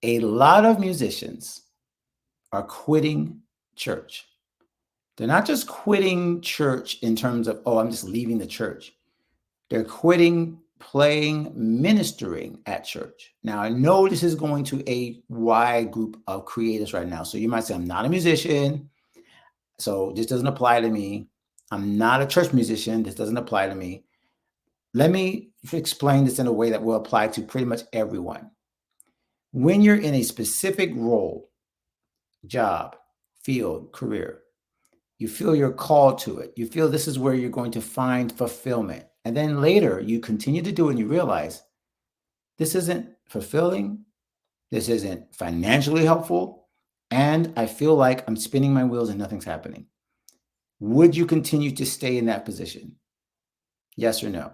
A lot of musicians are quitting church. They're not just quitting church in terms of, oh, I'm just leaving the church. They're quitting playing, ministering at church. Now, I know this is going to a wide group of creators right now. So you might say, I'm not a musician, so this doesn't apply to me. I'm not a church musician. This doesn't apply to me. Let me explain this in a way that will apply to pretty much everyone. When you're in a specific role, job, field, career, you feel you're called to it. You feel this is where you're going to find fulfillment. And then later you continue to do it and you realize this isn't fulfilling. This isn't financially helpful. And I feel like I'm spinning my wheels and nothing's happening. Would you continue to stay in that position? Yes or no?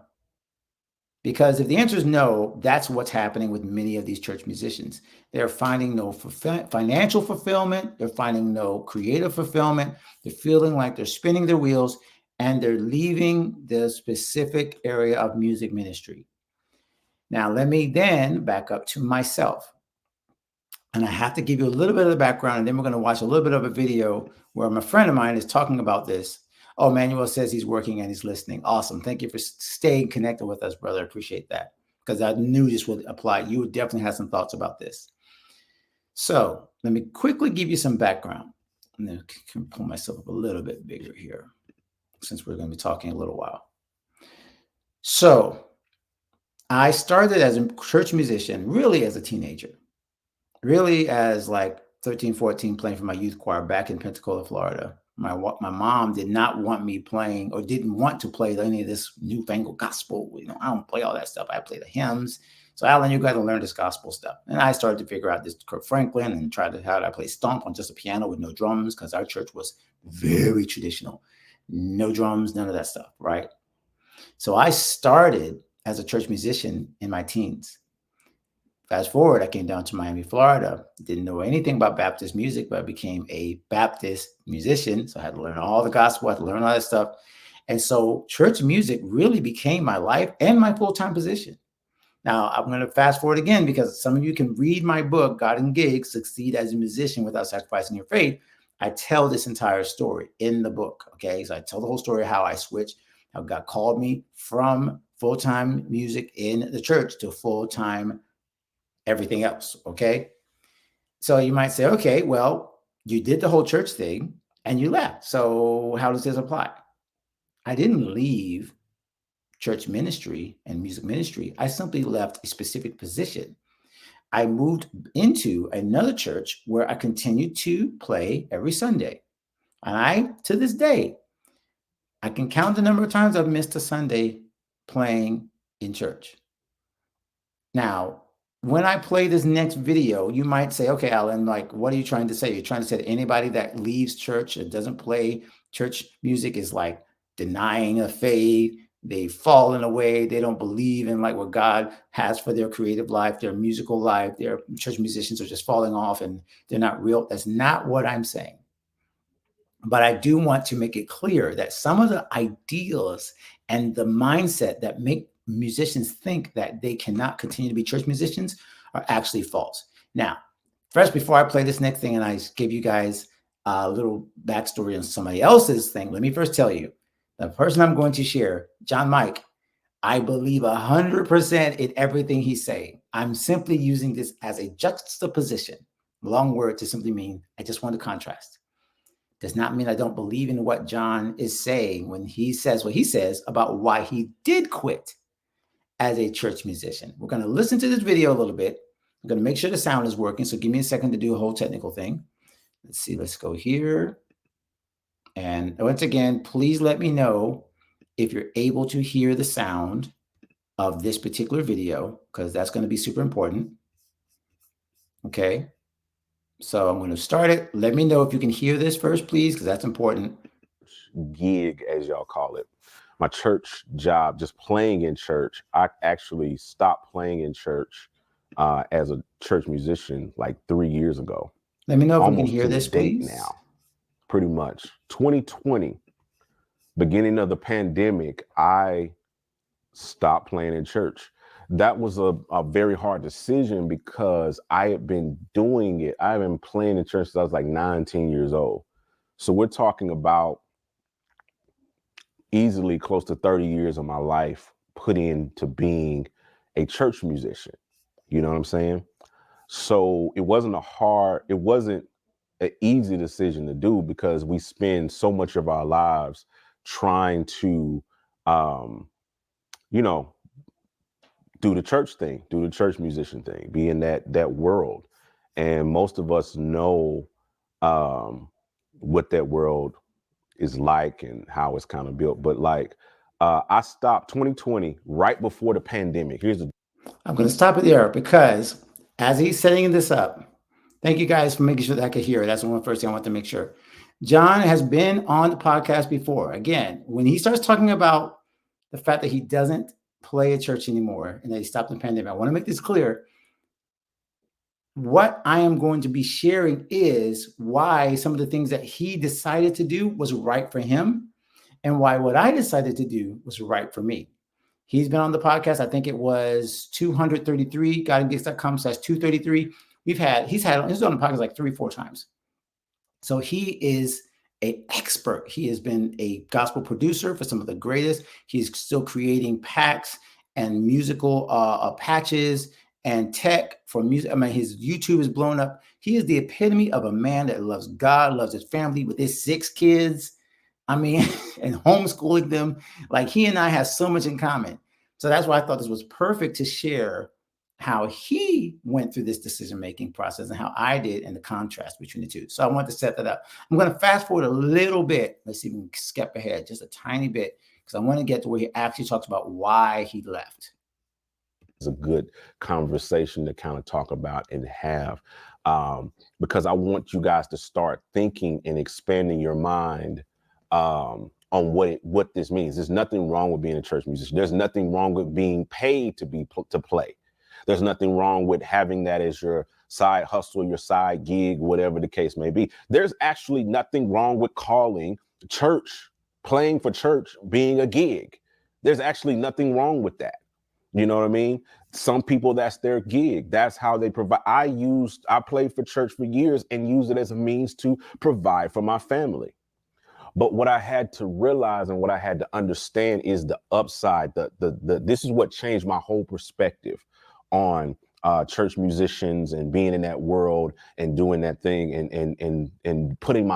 Because if the answer is no, that's what's happening with many of these church musicians. They're finding no financial fulfillment. They're finding no creative fulfillment. They're feeling like they're spinning their wheels and they're leaving the specific area of music ministry. Now, let me then back up to myself. And I have to give you a little bit of the background, and then we're going to watch a little bit of a video where a friend of mine is talking about this. Oh, Manuel says he's working and he's listening. Awesome. Thank you for staying connected with us, brother. I appreciate that, because I knew this would apply. You would definitely have some thoughts about this. So let me quickly give you some background. And then I can pull myself up a little bit bigger here, since we're going to be talking a little while. So I started as a church musician really as a teenager. Really as like 13, 14, playing for my youth choir back in Pensacola, Florida. My mom did not want me playing, or didn't want to play any of this newfangled gospel. I don't play all that stuff. I play the hymns. So Alan, you got to learn this gospel stuff. And I started to figure out this Kirk Franklin and tried to how I play stomp on just a piano with no drums, because our church was very traditional. No drums, none of that stuff, right? So I started as a church musician in my teens. Fast forward, I came down to Miami, Florida. Didn't know anything about Baptist music, but I became a Baptist musician. So I had to learn all the gospel, I had to learn all that stuff. And so church music really became my life and my full-time position. Now, I'm going to fast forward again, because some of you can read my book, God and Gigs, Succeed as a Musician Without Sacrificing Your Faith. I tell this entire story in the book, okay? So I tell the whole story, how I switched, how God called me from full-time music in the church to full-time everything else, okay? So you might say, okay, well, you did the whole church thing and you left. So how does this apply? I didn't leave church ministry and music ministry. I simply left a specific position. I moved into another church where I continued to play every Sunday. And to this day, I can count the number of times I've missed a Sunday playing in church. Now, when I play this next video, you might say, okay, Alan, like, what are you trying to say? You're trying to say that anybody that leaves church and doesn't play church music is like denying a faith. They've fallen away. They don't believe in like what God has for their creative life, their musical life. Their church musicians are just falling off and they're not real. That's not what I'm saying. But I do want to make it clear that some of the ideals and the mindset that make musicians think that they cannot continue to be church musicians are actually false. Now, first, before I play this next thing and I give you guys a little backstory on somebody else's thing, let me first tell you, the person I'm going to share, John Mike, I believe 100% in everything he's saying. I'm simply using this as a juxtaposition, long word to simply mean I just want to contrast. Does not mean I don't believe in what John is saying when he says what he says about why he did quit as a church musician. We're going to listen to this video a little bit. I'm going to make sure the sound is working. So give me a second to do a whole technical thing. Let's see. Let's go here. And once again, please let me know if you're able to hear the sound of this particular video, because that's going to be super important. Okay. So I'm going to start it. Let me know if you can hear this first, please, because that's important. Gig, as y'all call it. My church job, just playing in church. I actually stopped playing in church as a church musician like 3 years ago. Let me know if you can hear this, please. Now, pretty much 2020, beginning of the pandemic, I stopped playing in church. That was a very hard decision because I had been doing it. I've been playing in church since I was like 19 years old. So we're talking about easily close to 30 years of my life put into being a church musician. You know what I'm saying? So it wasn't an easy decision to do because we spend so much of our lives trying to, um, you know, do the church thing, do the church musician thing, be in that world. And most of us know what that world is like and how it's kind of built. But like I stopped 2020 right before the pandemic. I'm going to stop it there because as he's setting this up, thank you guys for making sure that I could hear it. That's the one first thing I want to make sure. John has been on the podcast before. Again, when he starts talking about the fact that he doesn't play at church anymore and that he stopped the pandemic, I want to make this clear. What I am going to be sharing is why some of the things that he decided to do was right for him and why what I decided to do was right for me. He's been on the podcast. I think it was 233, godandgeeks.com/233. He's on the podcast like 3-4 times. So he is an expert. He has been a gospel producer for some of the greatest. He's still creating packs and musical patches and tech for music. I mean, his YouTube is blown up. He is the epitome of a man that loves God, loves his family with his 6 kids. I mean, and homeschooling them. Like he and I have so much in common. So that's why I thought this was perfect to share how he went through this decision-making process and how I did and the contrast between the two. So I want to set that up. I'm going to fast forward a little bit. Let's see if we can skip ahead just a tiny bit because I want to get to where he actually talks about why he left. It's a good conversation to kind of talk about and have because I want you guys to start thinking and expanding your mind on what this means. There's nothing wrong with being a church musician. There's nothing wrong with being paid to play. There's nothing wrong with having that as your side hustle, your side gig, whatever the case may be. There's actually nothing wrong with calling church, playing for church, being a gig. There's actually nothing wrong with that. You know what I mean? Some people, that's their gig. That's how they provide. I played for church for years and used it as a means to provide for my family. But what I had to realize and what I had to understand is the upside. This is what changed my whole perspective on church musicians and being in that world and doing that thing and putting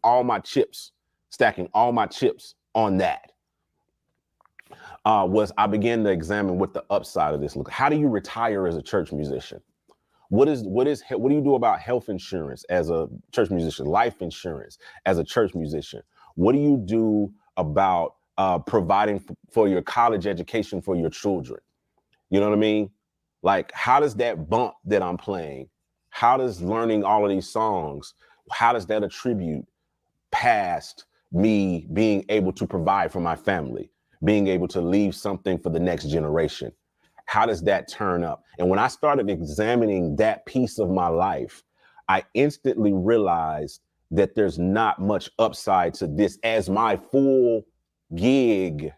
all my chips, stacking all my chips on that. Was I began to examine what the upside of this look. How do you retire as a church musician? What do you do about health insurance as a church musician, life insurance as a church musician? What do you do about providing for your college education for your children? You know what I mean? Like, how does that bump that I'm playing, how does learning all of these songs, how does that attribute past me being able to provide for my family, being able to leave something for the next generation? How does that turn up? And when I started examining that piece of my life, I instantly realized that there's not much upside to this as my full gig.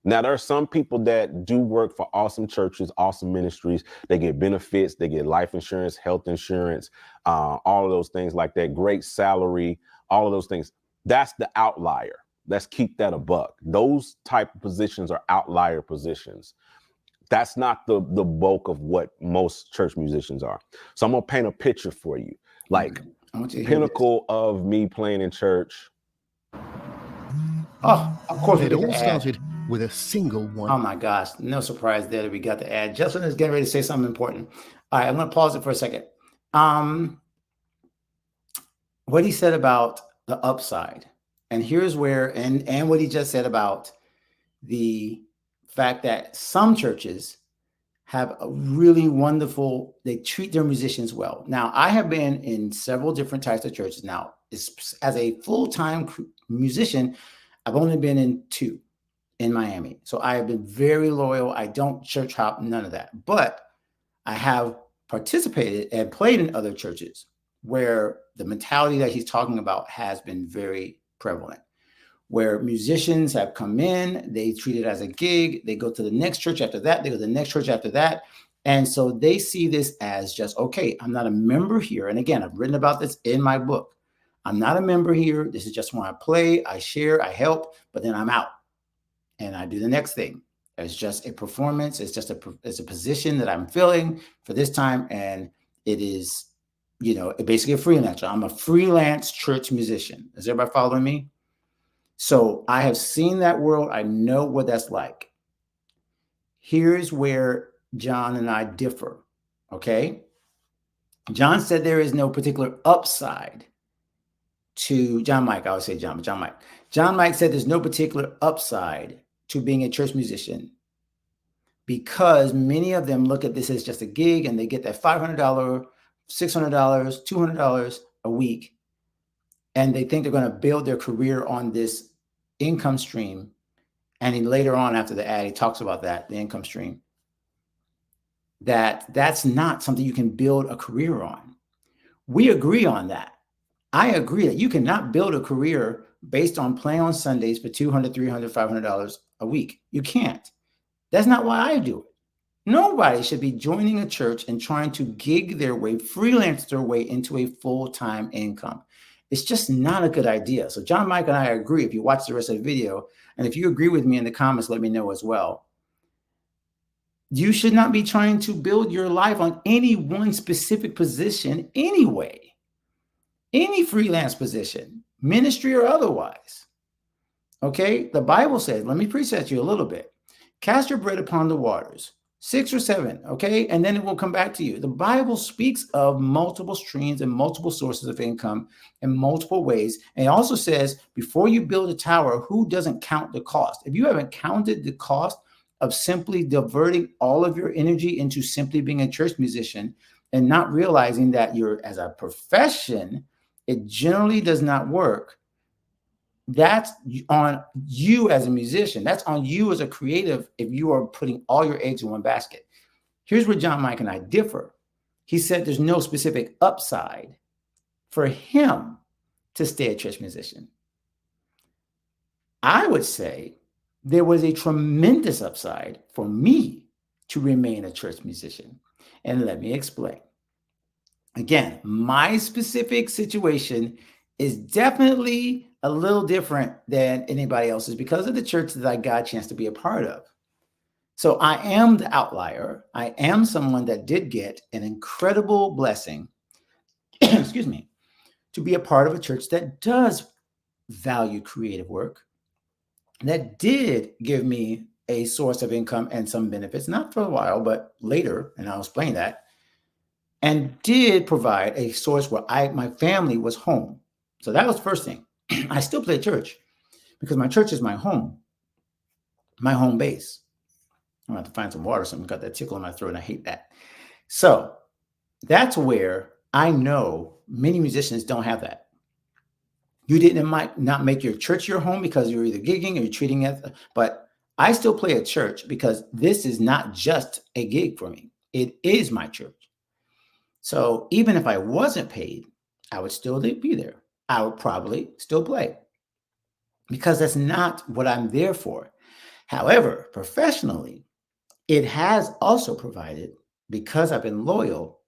Now, there are some people that do work for awesome churches, awesome ministries. They get benefits, they get life insurance, health insurance, all of those things like that, great salary, all of those things. That's the outlier. Let's keep that a buck. Those type of positions are outlier positions. That's not the bulk of what most church musicians are. So I'm gonna paint a picture for you. Like, pinnacle of me playing in church. Oh, of course, it all started with a single one. Oh my gosh, no surprise there that we got the ad. Justin is getting ready to say something important. All right, I'm going to pause it for a second. What he said about the upside, and here's where, and what he just said about the fact that some churches have a really wonderful, they treat their musicians well. Now, I have been in several different types of churches. Now, as a full-time musician, I've only been in 2 in Miami. So I have been very loyal. I don't church hop, none of that. But I have participated and played in other churches where the mentality that he's talking about has been very prevalent, where musicians have come in, they treat it as a gig, they go to the next church after that, they go to the next church after that. And so they see this as just, okay, I'm not a member here. And again, I've written about this in my book. I'm not a member here. This is just when I play, I share, I help, but then I'm out and I do the next thing. It's just a performance. It's just it's a position that I'm filling for this time. And it is, basically a freelancer. I'm a freelance church musician. Is everybody following me? So I have seen that world. I know what that's like. Here's where John and I differ. Okay. John said there is no particular upside to John Mike. I would say John, but John Mike. John Mike said there's no particular upside to being a church musician because many of them look at this as just a gig and they get that $500, $600, $200 a week. And they think they're going to build their career on this income stream. And then later on after the ad, he talks about that, the income stream. That's not something you can build a career on. We agree on that. I agree that you cannot build a career based on playing on Sundays for $200, $300, $500 a week. You can't. That's not why I do it. Nobody should be joining a church and trying to gig their way, freelance their way into a full-time income. It's just not a good idea. So John Mike and I agree. If you watch the rest of the video, and if you agree with me in the comments, let me know as well. You should not be trying to build your life on any one specific position anyway. Any freelance position, ministry or otherwise. Okay, the Bible says, let me preach at you a little bit. Cast your bread upon the waters, 6 or 7, okay? And then it will come back to you. The Bible speaks of multiple streams and multiple sources of income in multiple ways. And it also says, before you build a tower, who doesn't count the cost? If you haven't counted the cost of simply diverting all of your energy into simply being a church musician and not realizing that you're, as a profession, it generally does not work. That's on you as a musician. That's on you as a creative if you are putting all your eggs in one basket. Here's where John Mike and I differ. He said there's no specific upside for him to stay a church musician. I would say there was a tremendous upside for me to remain a church musician. And let me explain. Again, my specific situation is definitely a little different than anybody else's because of the church that I got a chance to be a part of. So I am the outlier. I am someone that did get an incredible blessing, excuse me, to be a part of a church that does value creative work, that did give me a source of income and some benefits, not for a while, but later, and I'll explain that, and did provide a source where my family was home. So that was the first thing. I still play church because my church is my home base. I'm going to have to find some water. Something got that tickle in my throat, and I hate that. So that's where I know many musicians don't have that. You might not make your church your home because you're either gigging or you're treating it, but I still play at church because this is not just a gig for me. It is my church. So even if I wasn't paid, I would still be there. I would probably still play because that's not what I'm there for. However, professionally, it has also provided, because I've been loyal,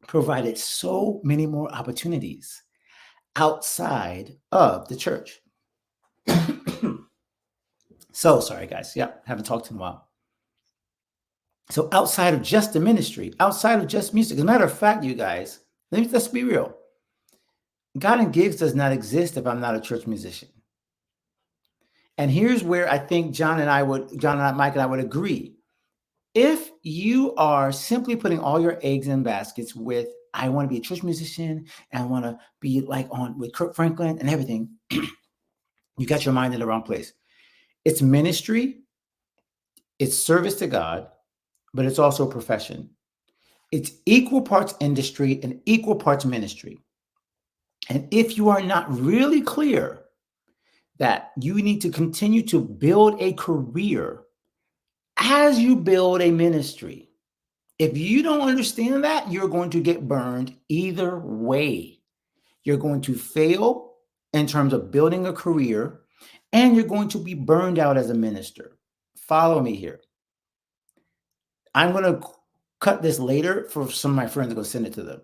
provided so many more opportunities outside of the church. So sorry, guys. Yeah, haven't talked in a while. So outside of just the ministry, outside of just music, as a matter of fact, you guys, let's be real. God and gigs does not exist if I'm not a church musician. And here's where I think Mike and I would agree. If you are simply putting all your eggs in baskets with, I want to be a church musician and I want to be like on with Kirk Franklin and everything, you got your mind in the wrong place. It's ministry, it's service to God, but it's also a profession. It's equal parts industry and equal parts ministry. And if you are not really clear that you need to continue to build a career as you build a ministry, if you don't understand that, you're going to get burned either way. You're going to fail in terms of building a career, and you're going to be burned out as a minister. Follow me here. I'm going to cut this later for some of my friends to go send it to them.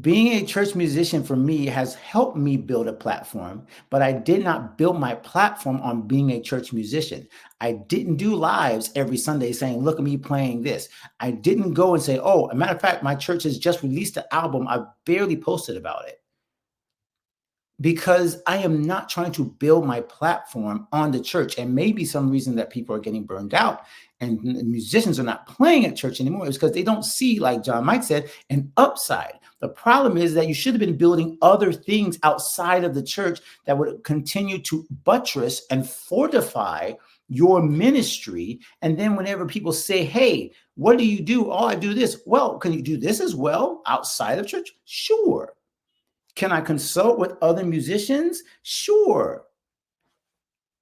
Being a church musician for me has helped me build a platform, but I did not build my platform on being a church musician. I didn't do lives every Sunday saying, look at me playing this. I didn't go and say, oh, a matter of fact, my church has just released an album. I barely posted about it. Because I am not trying to build my platform on the church. And maybe some reason that people are getting burned out and musicians are not playing at church anymore is because they don't see, like John Mike said, an upside. The problem is that you should have been building other things outside of the church that would continue to buttress and fortify your ministry. And then whenever people say, hey, what do you do? Oh, I do this. Well, can you do this as well outside of church? Sure. Can I consult with other musicians? Sure.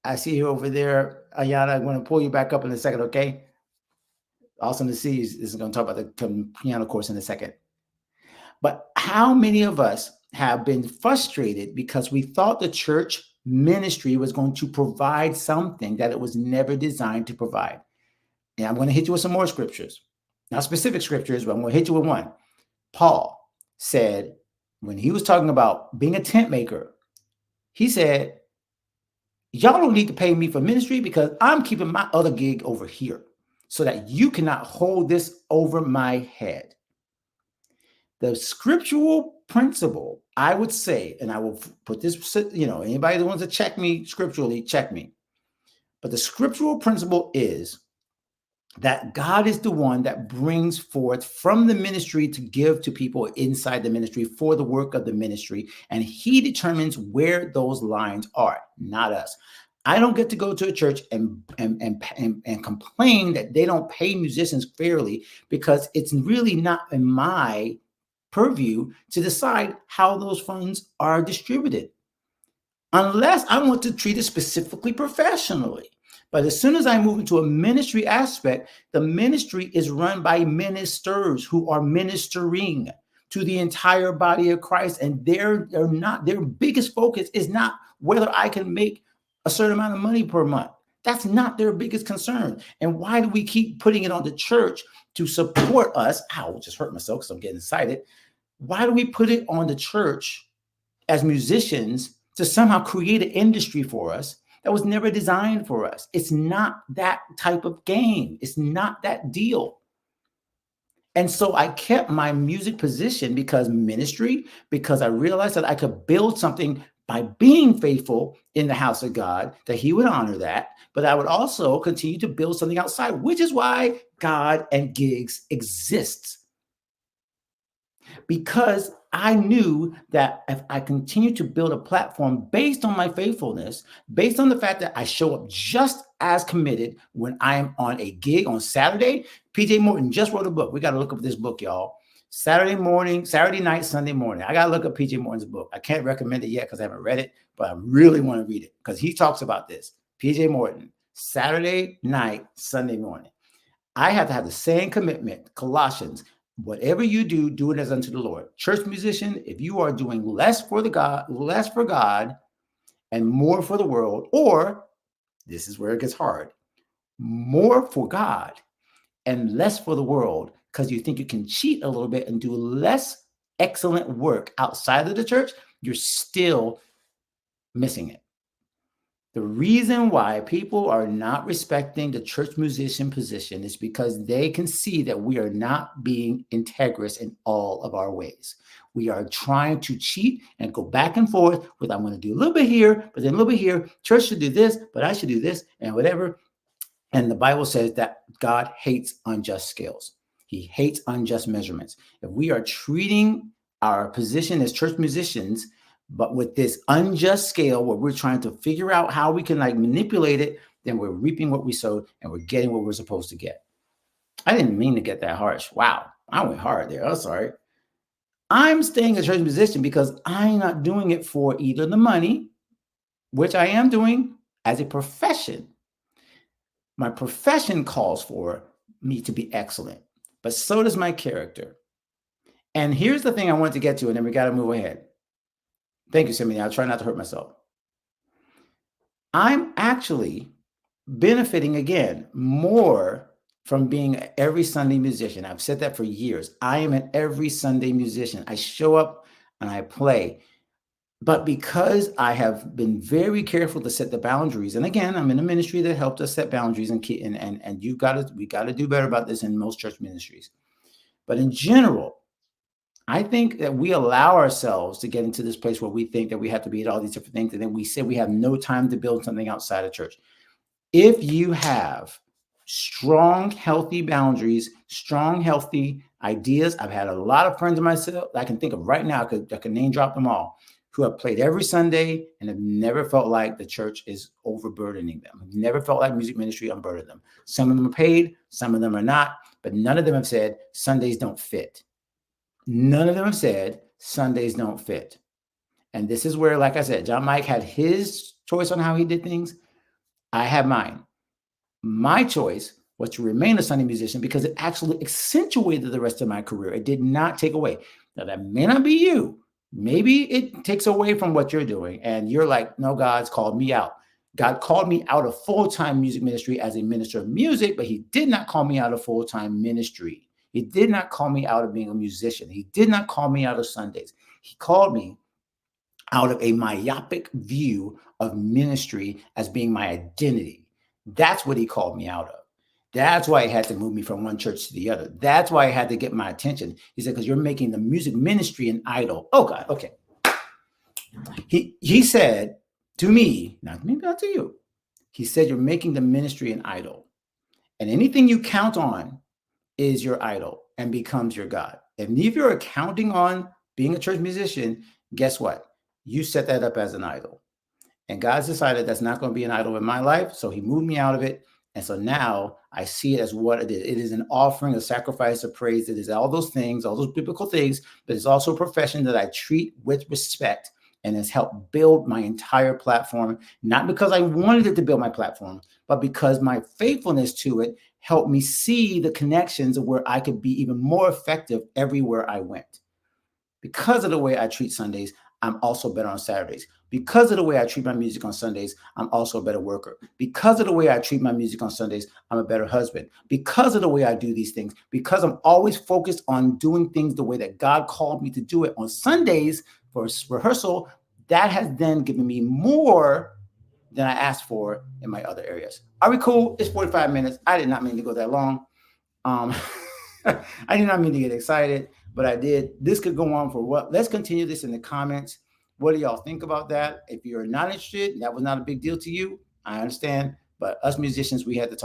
I see you over there, Ayana. I'm going to pull you back up in a second, okay? Awesome to see you. This is going to talk about the piano course in a second. But how many of us have been frustrated because we thought the church ministry was going to provide something that it was never designed to provide? And I'm going to hit you with some more scriptures. Not specific scriptures, but I'm going to hit you with one. Paul said, when he was talking about being a tent maker, he said, y'all don't need to pay me for ministry because I'm keeping my other gig over here so that you cannot hold this over my head. The scriptural principle, I would say, and I will put this, anybody that wants to check me scripturally, check me. But the scriptural principle is that God is the one that brings forth from the ministry to give to people inside the ministry for the work of the ministry. And he determines where those lines are, not us. I don't get to go to a church and complain that they don't pay musicians fairly because it's really not in my purview to decide how those funds are distributed, unless I want to treat it specifically professionally. But as soon as I move into a ministry aspect, the ministry is run by ministers who are ministering to the entire body of Christ. And their biggest focus is not whether I can make a certain amount of money per month. That's not their biggest concern. And why do we keep putting it on the church to support us? Ow, I just hurt myself because I'm getting excited. Why do we put it on the church as musicians to somehow create an industry for us that was never designed for us? It's not that type of game. It's not that deal. And so I kept my music position because I realized that I could build something by being faithful in the house of God, that he would honor that. But I would also continue to build something outside, which is why God and gigs exists. Because I knew that if I continue to build a platform based on my faithfulness, based on the fact that I show up just as committed when I am on a gig on Saturday. PJ Morton just wrote a book. We got to look up this book, y'all. Saturday night, Sunday morning. I got to look up PJ Morton's book. I can't recommend it yet because I haven't read it, but I really want to read it because he talks about this. PJ Morton, Saturday night, Sunday morning. I have to have the same commitment, Colossians. Whatever you do, do it as unto the Lord. Church musician, if you are doing less for God and more for the world, or this is where it gets hard, more for God and less for the world, because you think you can cheat a little bit and do less excellent work outside of the church, you're still missing it. The reason why people are not respecting the church musician position is because they can see that we are not being integrous in all of our ways. We are trying to cheat and go back and forth with, I'm going to do a little bit here, but then a little bit here. Church should do this, but I should do this and whatever. And the Bible says that God hates unjust scales. He hates unjust measurements. If we are treating our position as church musicians but with this unjust scale where we're trying to figure out how we can manipulate it, then we're reaping what we sowed and we're getting what we're supposed to get. I didn't mean to get that harsh. Wow, I went hard there. I'm sorry. I'm staying a church musician because I'm not doing it for either the money, which I am doing as a profession. My profession calls for me to be excellent, but so does my character. And here's the thing I want to get to, and then we got to move ahead. Thank you, Simony. I'll try not to hurt myself. I'm actually benefiting again more from being an every Sunday musician. I've said that for years. I am an every Sunday musician. I show up and I play. But because I have been very careful to set the boundaries, and again, I'm in a ministry that helped us set boundaries, and we got to do better about this in most church ministries. But in general, I think that we allow ourselves to get into this place where we think that we have to be at all these different things, and then we say we have no time to build something outside of church. If you have strong, healthy boundaries, strong, healthy ideas, I've had a lot of friends of myself I can think of right now, I can name drop them all, who have played every Sunday and have never felt like the church is overburdening them. Never felt like music ministry unburdened them. Some of them are paid, some of them are not, but none of them have said Sundays don't fit. None of them have said Sundays don't fit. And this is where, like I said, John Mike had his choice on how he did things. I had mine. My choice was to remain a Sunday musician because it actually accentuated the rest of my career. It did not take away. Now, that may not be you. Maybe it takes away from what you're doing. And you're like, no, God's called me out. God called me out of full-time music ministry as a minister of music, but he did not call me out of full-time ministry. He did not call me out of being a musician. He did not call me out of Sundays. He called me out of a myopic view of ministry as being my identity. That's what he called me out of. That's why he had to move me from one church to the other. That's why he had to get my attention. He said, because you're making the music ministry an idol. Oh, God, okay. He said to me, maybe not to you, he said, you're making the ministry an idol. And anything you count on is your idol and becomes your God. And if you're counting on being a church musician, guess what? You set that up as an idol. And God's decided that's not going to be an idol in my life. So he moved me out of it. And so now I see it as what it is. It is an offering, a sacrifice, a praise. It is all those things, all those biblical things, but it's also a profession that I treat with respect and has helped build my entire platform, not because I wanted it to build my platform, but because my faithfulness to it helped me see the connections of where I could be even more effective everywhere I went. Because of the way I treat Sundays, I'm also better on Saturdays. Because of the way I treat my music on Sundays, I'm also a better worker. Because of the way I treat my music on Sundays, I'm a better husband. Because of the way I do these things, because I'm always focused on doing things the way that God called me to do it on Sundays for rehearsal, that has then given me more than I asked for in my other areas. Are we cool? It's 45 minutes. I did not mean to go that long. I did not mean to get excited, but I did. This could go on for what? Let's continue this in the comments. What do y'all think about that? If you're not interested, that was not a big deal to you, I understand. But us musicians, we had to talk.